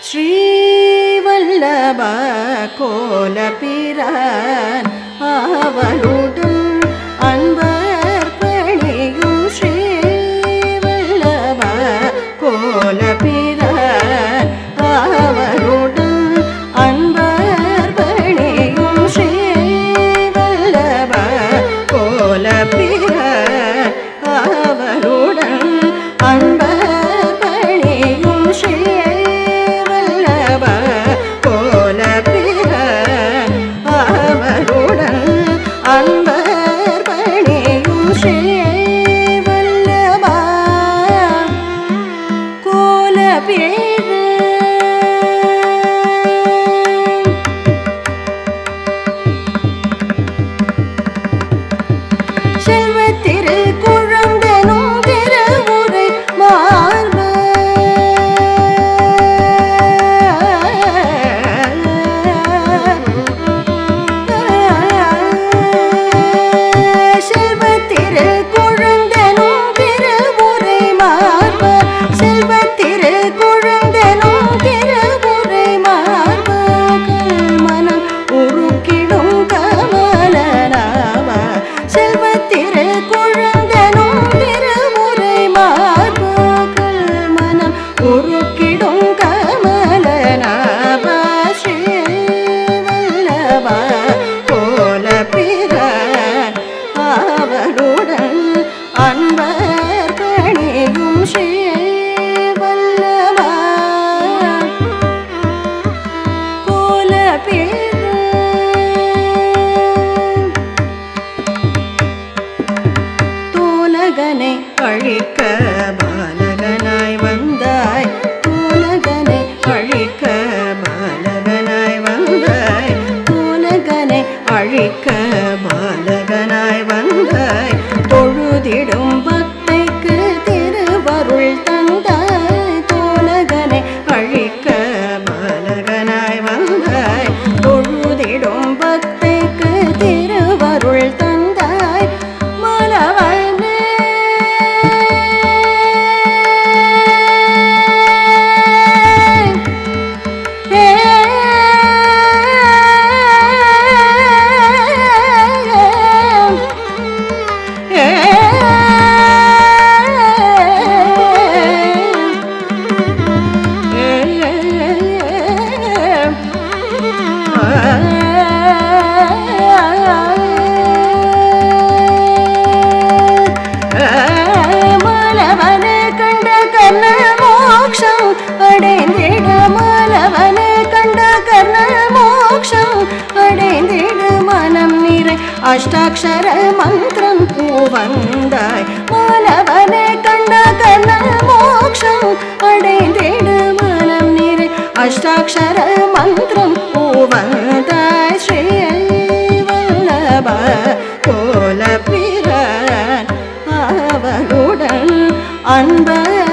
ஸ்ரீவல்லப கோலபிரான் அவளுடன் அன்பர் பணியும் ஸ்ரீவல்லப கோலபிரான் அவளுடன் அன்பர் பணியும் ஸ்ரீவல்லப கோலபிரான் அவளுடன் அன்பர் பணியும் ஸ்ரீ அழிக்க பாலகனாய் வந்தாய் பூலகனை அழிக்க பாலகனாய் வந்தாய் பூலகனை அழிக்க பாலகனாய் வந்தாய் தொழுதிடும் பக்தைக்கு திருவருள் தந்தாய் தோலகனை அழிக்க பாலகனாய் வந்தாய் தொழுதிடும் பக்தைக்கு திருவருள் தந்தாய் மலவள் அஷ்டாட்சர மந்திரம் பூவந்தாய் மாலவனே கண்ட கர்ண மோக்ஷம் அடைந்திடு மனம் நிறை அஷ்டாட்சர மந்திரம் பூவந்தாய் ஸ்ரீ வல்லப கோலபிரான் அவளுடன் அன்பர்